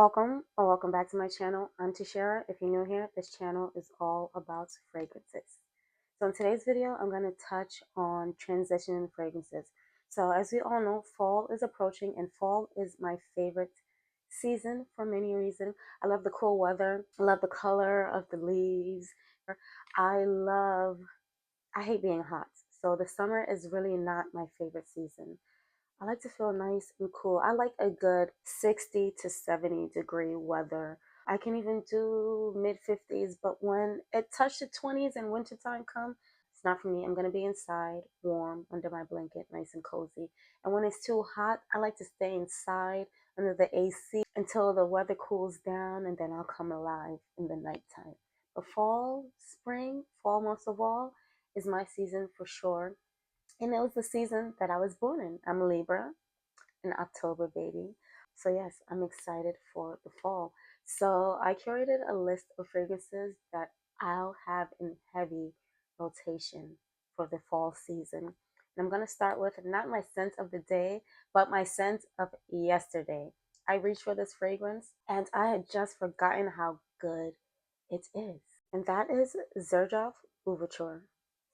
Welcome or welcome back to my channel. I'm Tishera. If you're new here, this channel is all about fragrances. So in today's video, I'm going to touch on transition fragrances. So as we all know, fall is approaching and fall is my favorite season for many reasons. I love the cool weather. I love the color of the leaves. I love, I hate being hot. So the summer is really not my favorite season. I like to feel nice and cool. I like a good 60 to 70 degree weather. I can even do mid 50s, but when it touched the 20s and wintertime come, it's not for me. I'm going to be inside, warm, under my blanket, nice and cozy. And when it's too hot, I like to stay inside under the AC until the weather cools down, and then I'll come alive in the nighttime. But fall most of all, is my season for sure. And it was the season that I was born in. I'm a Libra, an October baby. So yes, I'm excited for the fall. So I curated a list of fragrances that I'll have in heavy rotation for the fall season. And I'm going to start with not my scent of the day, but my scent of yesterday. I reached for this fragrance and I had just forgotten how good it is. And that is Xerjoff Ouverture.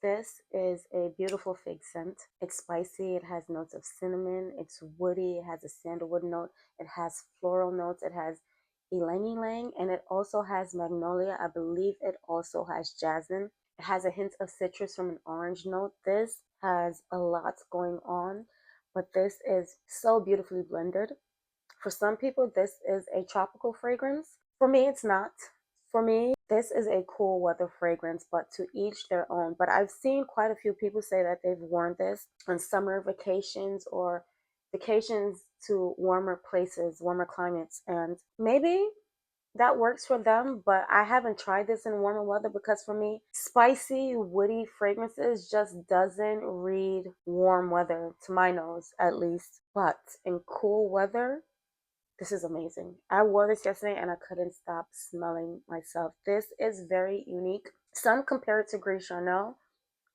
This is a beautiful fig scent. It's spicy, it has notes of cinnamon, it's woody, it has a sandalwood note, it has floral notes, it has ylang ylang, and it also has magnolia. I believe it also has jasmine. It has a hint of citrus from an orange note. This has a lot going on, but this is so beautifully blended. For some people, this is a tropical fragrance. For me, it's not. For me, this is a cool weather fragrance, but to each their own. But I've seen quite a few people say that they've worn this on summer vacations or vacations to warmer places, warmer climates. And maybe that works for them, but I haven't tried this in warmer weather because for me, spicy, woody fragrances just doesn't read warm weather to my nose, at least. But in cool weather, this is amazing. I wore this yesterday and I couldn't stop smelling myself. This is very unique. Some compare it to Gris Charnel.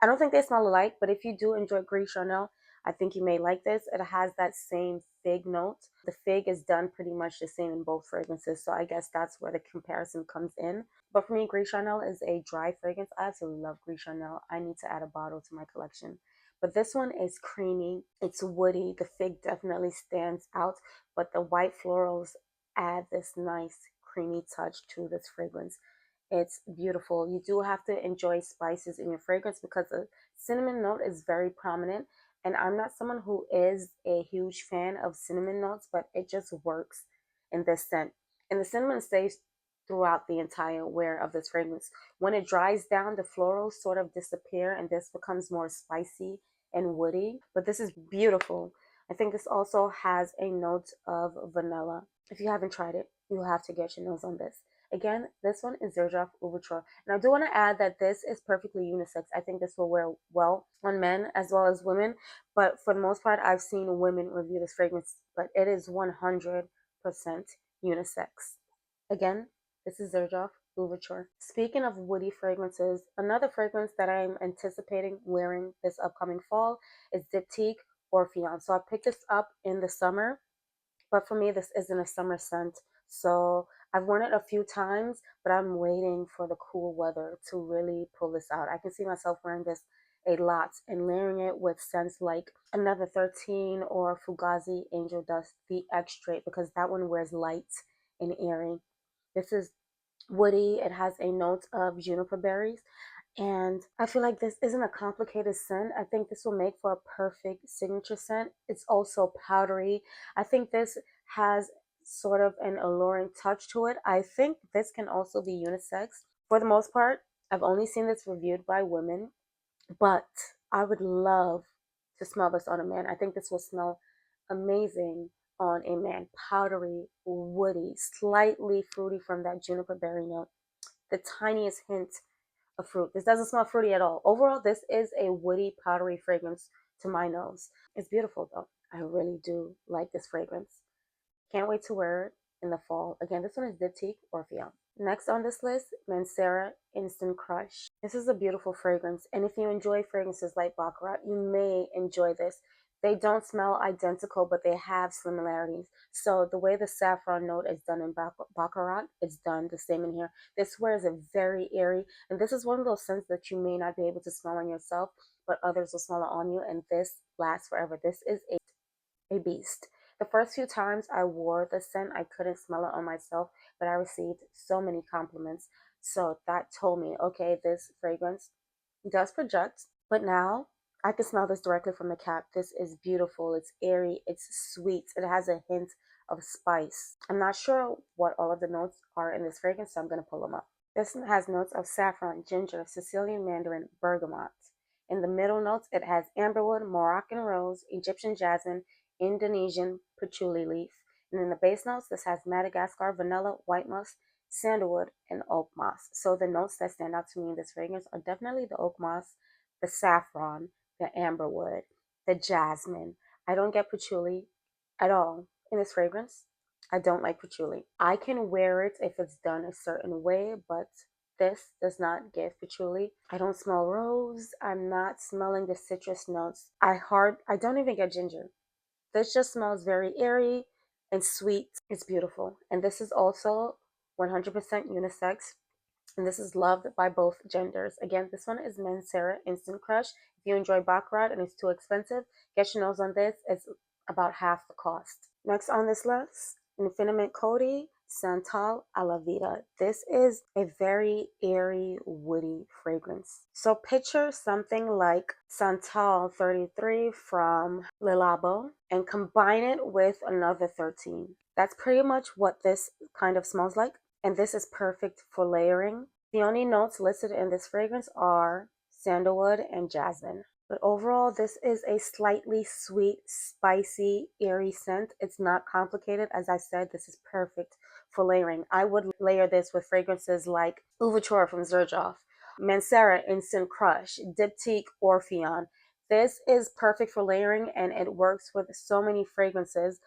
I don't think they smell alike, but if you do enjoy Gris Charnel, I think you may like this. It has that same fig note. The fig is done pretty much the same in both fragrances, so I guess that's where the comparison comes in. But for me, Gris Charnel is a dry fragrance. I absolutely love Gris Charnel. I need to add a bottle to my collection. But this one is creamy. It's woody. The fig definitely stands out, but the white florals add this nice creamy touch to this fragrance. It's beautiful. You do have to enjoy spices in your fragrance because the cinnamon note is very prominent. And I'm not someone who is a huge fan of cinnamon notes, but it just works in this scent. And the cinnamon stays throughout the entire wear of this fragrance. When it dries down, the florals sort of disappear and this becomes more spicy and woody. But this is beautiful. I think this also has a note of vanilla. If you haven't tried it, you'll have to get your nose on this. Again, this one is Xerjoff Ouverture. And I do want to add that this is perfectly unisex. I think this will wear well on men as well as women. But for the most part, I've seen women review this fragrance, but it is 100% unisex. Again, this is Xerjoff Ouverture. Speaking of woody fragrances, another fragrance that I'm anticipating wearing this upcoming fall is Diptyque Orpheon. So I picked this up in the summer, but for me, this isn't a summer scent. So I've worn it a few times, but I'm waiting for the cool weather to really pull this out. I can see myself wearing this a lot and layering it with scents like Another 13 or Fugazi Angel Dust, the extrait, because that one wears light and airy. This is woody. It has a note of juniper berries. And I feel like this isn't a complicated scent. I think this will make for a perfect signature scent. It's also powdery. I think this has sort of an alluring touch to it. I think this can also be unisex. For the most part, I've only seen this reviewed by women, but I would love to smell this on a man. I think this will smell amazing on a man. Powdery, woody, slightly fruity from that juniper berry note. The tiniest hint of fruit. This doesn't smell fruity at all. Overall, this is a woody, powdery fragrance to my nose. It's beautiful though. I really do like this fragrance. Can't wait to wear it in the fall. Again, this one is Diptyque Orpheon. Next on this list, Mancera Instant Crush. This is a beautiful fragrance, and if you enjoy fragrances like Baccarat, you may enjoy this. They don't smell identical, but they have similarities. So the way the saffron note is done in Baccarat, it's done the same in here. This wears a very airy, and this is one of those scents that you may not be able to smell on yourself, but others will smell it on you, and this lasts forever. This is a beast. The first few times I wore the scent, I couldn't smell it on myself, but I received so many compliments. So that told me, okay, this fragrance does project, but now I can smell this directly from the cap. This is beautiful. It's airy. It's sweet. It has a hint of spice. I'm not sure what all of the notes are in this fragrance, so I'm going to pull them up. This one has notes of saffron, ginger, Sicilian mandarin, bergamot. In the middle notes, it has amberwood, Moroccan rose, Egyptian jasmine, Indonesian patchouli leaf. And in the base notes, this has Madagascar, vanilla, white musk, sandalwood, and oak moss. So the notes that stand out to me in this fragrance are definitely the oak moss, the saffron, the amberwood, the jasmine. I don't get patchouli at all in this fragrance. I don't like patchouli. I can wear it if it's done a certain way, but this does not give patchouli. I don't smell rose. I'm not smelling the citrus notes. I don't even get ginger. This just smells very airy and sweet. It's beautiful. And this is also 100% unisex. And this is loved by both genders. Again, this one is Mancera Instant Crush. If you enjoy Baccarat and it's too expensive, get your nose on this. It's about half the cost. Next on this list, Infiniment Coty Santal a la Vida. This is a very airy, woody fragrance. So picture something like Santal 33 from Le Labo and combine it with another 13. That's pretty much what this kind of smells like. And this is perfect for layering. The only notes listed in this fragrance are sandalwood and jasmine. But overall, this is a slightly sweet, spicy, airy scent. It's not complicated. As I said, this is perfect for layering. I would layer this with fragrances like Ouverture from Xerjoff, Mancera Instant Crush, Diptyque Orpheon. This is perfect for layering and it works with so many fragrances.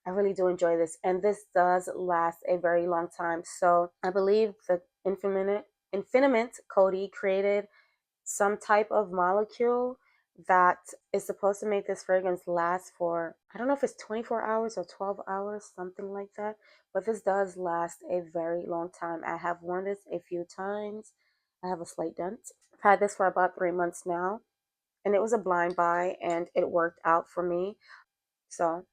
I really do enjoy this, and this does last a very long time. So I believe the Infiniment Coty created some type of molecule that is supposed to make this fragrance last for, I don't know if it's 24 hours or 12 hours, something like that, but this does last a very long time. I have worn this a few times. I have a slight dent. I've had this for about 3 months now, and it was a blind buy, and it worked out for me. So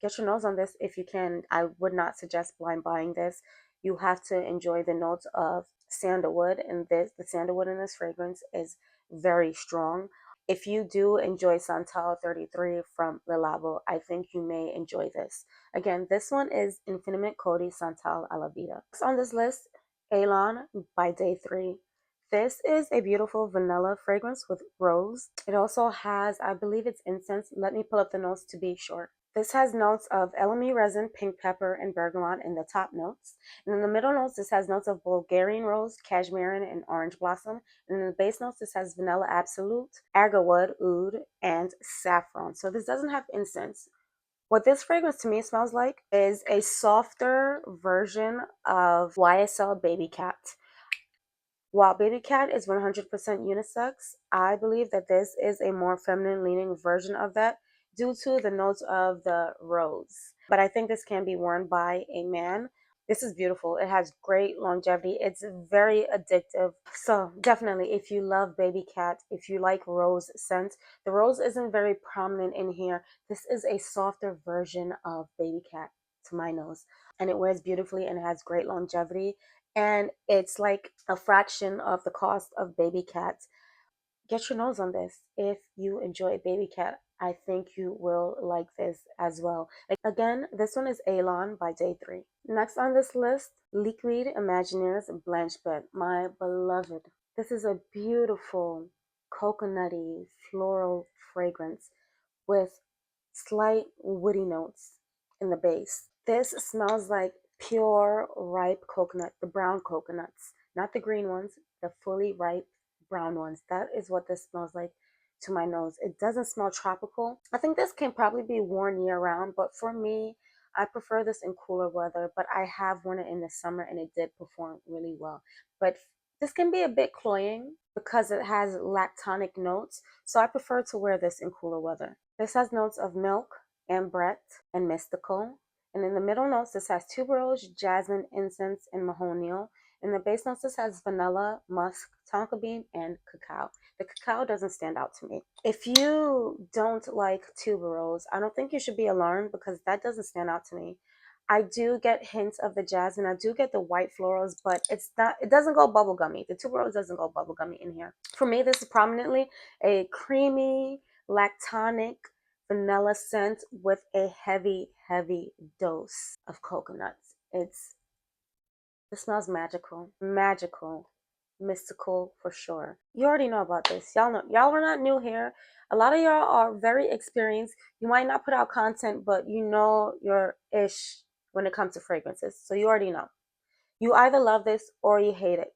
get your nose on this if you can. I would not suggest blind buying this. You have to enjoy the notes of sandalwood, and the sandalwood in this fragrance is very strong. If you do enjoy Santal 33 from Le Labo, I think you may enjoy this. Again, this one is Infiniment Coty Santal a la Vida. Next on this list, Aylan by Day 3. This is a beautiful vanilla fragrance with rose. It also has, I believe it's incense. Let me pull up the notes to be sure. This has notes of elemi resin, pink pepper, and bergamot in the top notes. And in the middle notes, this has notes of Bulgarian rose, cashmere, and orange blossom. And in the base notes, this has vanilla absolute, agarwood, oud, and saffron. So this doesn't have incense. What this fragrance to me smells like is a softer version of YSL Baby Cat. While Baby Cat is 100% unisex, I believe that this is a more feminine leaning version of that due to the notes of the rose. But I think this can be worn by a man. This is beautiful. It has great longevity. It's very addictive. So definitely, if you love Baby Cat, if you like rose scent, the rose isn't very prominent in here. This is a softer version of Baby Cat to my nose. And it wears beautifully and has great longevity, and it's like a fraction of the cost of Baby Cat. Get your nose on this. If you enjoy Baby Cat, I think you will like this as well. Again, this one is Aylan by Day 3. Next on this list, Liquide Imaginaires Blanche, my beloved. This is a beautiful coconutty floral fragrance with slight woody notes in the base. This smells like pure ripe coconut, the brown coconuts, not the green ones, the fully ripe brown ones. That is what this smells like to my nose. It doesn't smell tropical. I think this can probably be worn year round, but for me, I prefer this in cooler weather, but I have worn it in the summer and it did perform really well. But this can be a bit cloying because it has lactonic notes, so I prefer to wear this in cooler weather. This has notes of milk, ambrette, and mystical. And in the middle notes, this has tuberose, jasmine, incense, and mahonial. In the base notes, this has vanilla, musk, tonka bean, and cacao. The cacao doesn't stand out to me. If you don't like tuberose, I don't think you should be alarmed because that doesn't stand out to me. I do get hints of the jasmine. I do get the white florals, but it's not. It doesn't go bubblegummy. The tuberose doesn't go bubblegummy in here. For me, this is prominently a creamy, lactonic vanilla scent with a heavy, heavy dose of coconuts. It smells magical, magical, mystical for sure. You already know about this. Y'all are not new here. A lot of y'all are very experienced. You might not put out content, but you know your ish when it comes to fragrances. So you already know. You either love this or you hate it.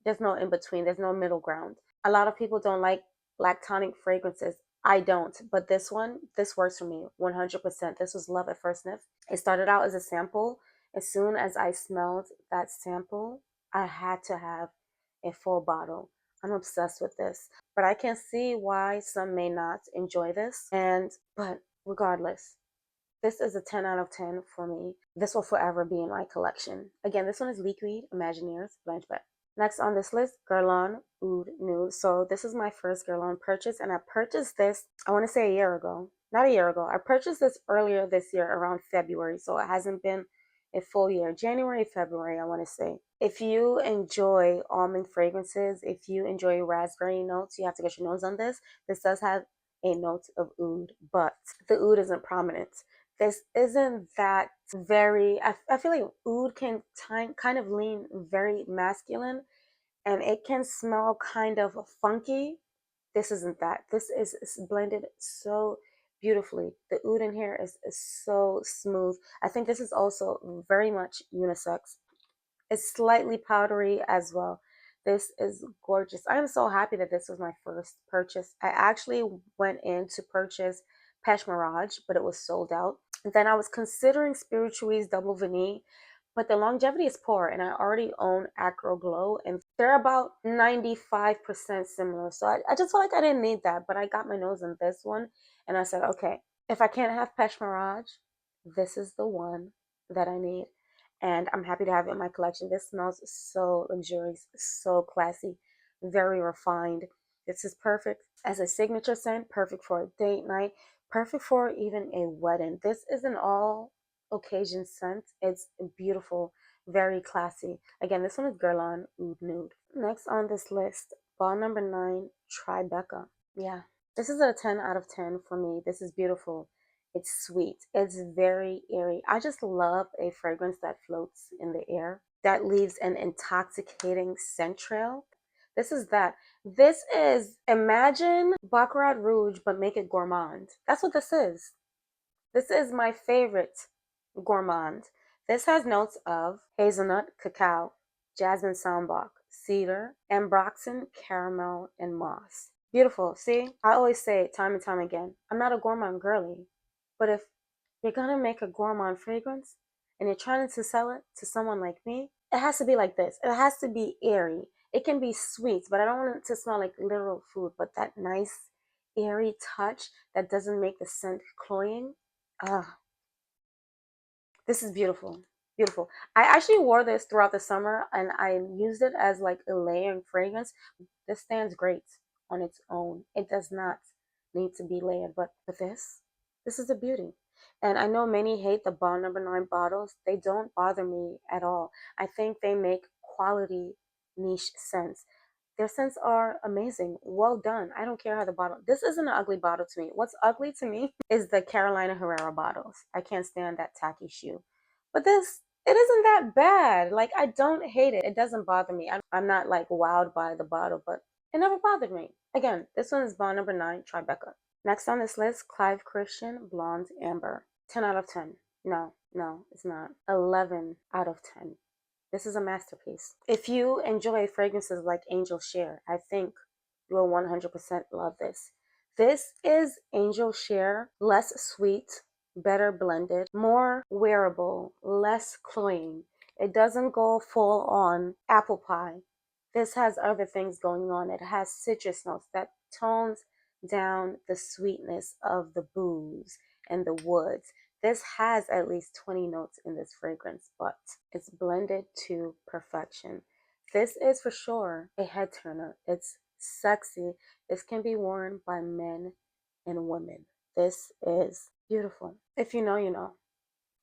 There's no in between. There's no middle ground. A lot of people don't like lactonic fragrances. I don't, but this works for me 100%. This was love at first sniff. It started out as a sample. As soon as I smelled that sample, I had to have a full bottle. I'm obsessed with this, but I can see why some may not enjoy this. But regardless, this is a 10 out of 10 for me. This will forever be in my collection. Again, this one is Liquide, Imaginaires, Blanche. Next on this list, Guerlain Oud Nude. So this is my first Guerlain purchase, and I purchased this, I want to say a year ago. Not a year ago. I purchased this earlier this year around February, so it hasn't been a full year. January, February, I want to say. If you enjoy almond fragrances, if you enjoy raspberry notes, you have to get your nose on this. This does have a note of oud, but the oud isn't prominent. This isn't that very, I feel like oud can kind of lean very masculine and it can smell kind of funky. This isn't that. This is blended so beautifully. The oud in here is so smooth. I think this is also very much unisex. It's slightly powdery as well. This is gorgeous. I'm so happy that this was my first purchase. I actually went in to purchase Pesh Mirage, but it was sold out. And then I was considering Spiritueuse Double Vanille, but the longevity is poor, and I already own Acro Glow, and they're about 95% similar. So I just felt like I didn't need that, but I got my nose on this one, and I said, okay, if I can't have Pesh Mirage, this is the one that I need. And I'm happy to have it in my collection. This smells so luxurious, so classy, very refined. This is perfect as a signature scent, perfect for a date night, perfect for even a wedding. This is an all occasion scent. It's beautiful, very classy. Again, this one is Guerlain Oud Nude. Next on this list, ball number 9, Tribeca. Yeah, this is a 10 out of 10 for me. This is beautiful. It's sweet. It's very airy. I just love a fragrance that floats in the air, that leaves an intoxicating scent trail. This is that. This is, imagine Baccarat Rouge, but make it gourmand. That's what this is. This is my favorite gourmand. This has notes of hazelnut, cacao, jasmine sambac, cedar, ambroxan, caramel, and moss. Beautiful. See, I always say it time and time again. I'm not a gourmand girly, but if you're gonna make a gourmand fragrance and you're trying to sell it to someone like me, it has to be like this. It has to be airy. It can be sweet, but I don't want it to smell like literal food, but that nice airy touch that doesn't make the scent cloying. Ah, this is beautiful. Beautiful. I actually wore this throughout the summer and I used it as like a layering fragrance. This stands great on its own. It does not need to be layered, but with this is a beauty. And I know many hate the Bond number 9 bottles. They don't bother me at all. I think they make quality niche scents. Their scents are amazing. Well done. I don't care how the bottle. This isn't an ugly bottle to me. What's ugly to me is the Carolina Herrera bottles. I can't stand that tacky shoe. But this, it isn't that bad. Like, I don't hate it. It doesn't bother me. I'm not like wowed by the bottle, but it never bothered me. Again, this one is Bond number 9, Tribeca. Next on this list, Clive Christian Blonde Amber. 10 out of 10. No, it's not. 11 out of 10. This is a masterpiece. If you enjoy fragrances like Angel Share, I think you will 100% love this. This is Angel Share, less sweet, better blended, more wearable, less cloying. It doesn't go full on apple pie. This has other things going on. It has citrus notes that tones down the sweetness of the booze and the woods. This has at least 20 notes in this fragrance, but it's blended to perfection. This is for sure a head turner. It's sexy. This can be worn by men and women. This is beautiful. If you know, you know.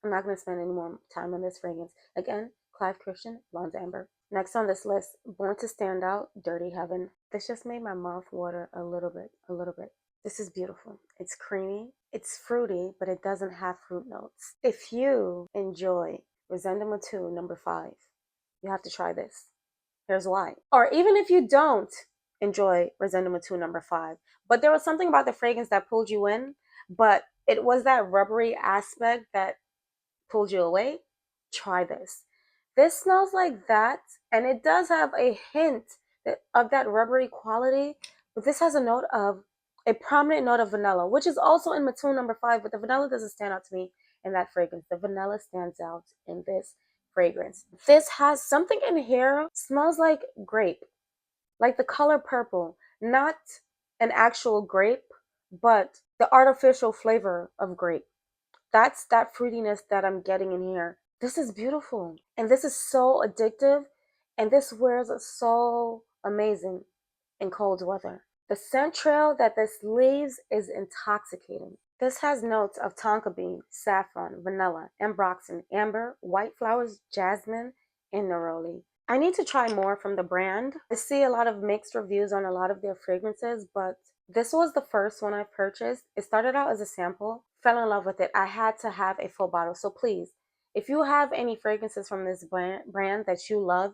I'm not going to spend any more time on this fragrance. Again, Clive Christian, Blonde Amber. Next on this list, Borntostandout, Dirty Heaven. This just made my mouth water a little bit, a little bit. This is beautiful. It's creamy, it's fruity, but it doesn't have fruit notes. If you enjoy Resentiment 2, number 5, you have to try this. Here's why. Or even if you don't enjoy Resentiment 2, number 5, but there was something about the fragrance that pulled you in, but it was that rubbery aspect that pulled you away, try this. This smells like that, and it does have a hint of that rubbery quality, but this has a prominent note of vanilla, which is also in Mattoon number 5, but the vanilla doesn't stand out to me in that fragrance. The vanilla stands out in this fragrance. This has something in here, smells like grape, like the color purple, not an actual grape, but the artificial flavor of grape. That's that fruitiness that I'm getting in here. This is beautiful. And this is so addictive. And this wears so amazing in cold weather. The scent trail that this leaves is intoxicating. This has notes of tonka bean, saffron, vanilla, ambroxan, amber, white flowers, jasmine, and neroli. I need to try more from the brand. I see a lot of mixed reviews on a lot of their fragrances, but this was the first one I purchased. It started out as a sample, fell in love with it. I had to have a full bottle. So please, if you have any fragrances from this brand that you love,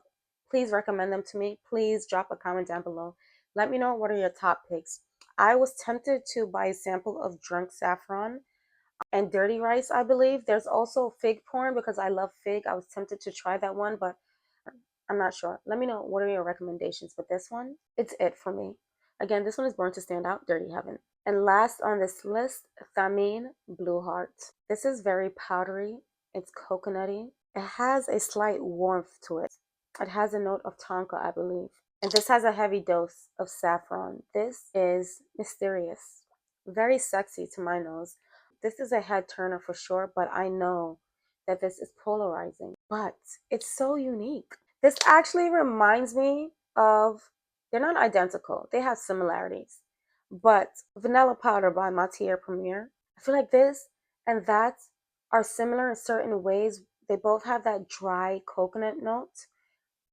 please recommend them to me. Please drop a comment down below. Let me know what are your top picks. I was tempted to buy a sample of Drunk Saffron and Dirty Rice, I believe. There's also Fig Porn because I love fig. I was tempted to try that one, but I'm not sure. Let me know what are your recommendations. But this one, it's it for me. Again, this one is Borntostandout, Dirty Heaven. And last on this list, Thameen Blue Heart. This is very powdery. It's coconutty. It has a slight warmth to it. It has a note of tonka, I believe. And this has a heavy dose of saffron. This is mysterious. Very sexy to my nose. This is a head turner for sure, but I know that this is polarizing. But it's so unique. This actually reminds me of, they're not identical. They have similarities. But Vanilla Powder by Matiere Premier. I feel like this and that are similar in certain ways. They both have that dry coconut note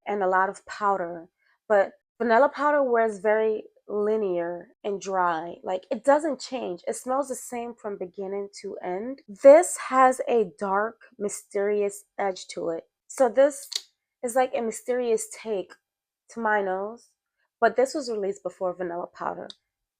and a lot of powder. But Vanilla Powder wears very linear and dry. Like it doesn't change. It smells the same from beginning to end. This has a dark, mysterious edge to it. So this is like a mysterious take to my nose. But this was released before Vanilla Powder.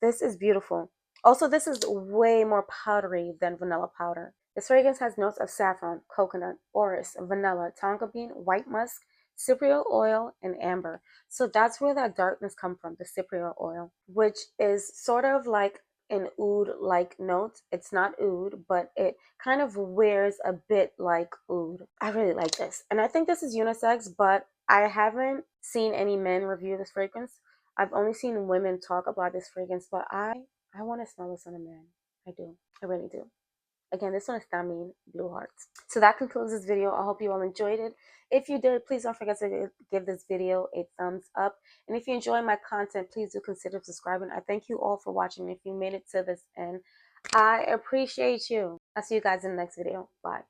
This is beautiful. Also, this is way more powdery than Vanilla Powder. This fragrance has notes of saffron, coconut, orris, vanilla, tonka bean, white musk, cypriol oil, and amber. So that's where that darkness comes from, the cypriol oil, which is sort of like an oud-like note. It's not oud, but it kind of wears a bit like oud. I really like this. And I think this is unisex, but I haven't seen any men review this fragrance. I've only seen women talk about this fragrance, but I want to smell this on a man. I do. I really do. Again, this one is Thameen Blue Hearts. So that concludes this video. I hope you all enjoyed it. If you did, please don't forget to give this video a thumbs up. And if you enjoy my content, please do consider subscribing. I thank you all for watching. If you made it to this end, I appreciate you. I'll see you guys in the next video. Bye.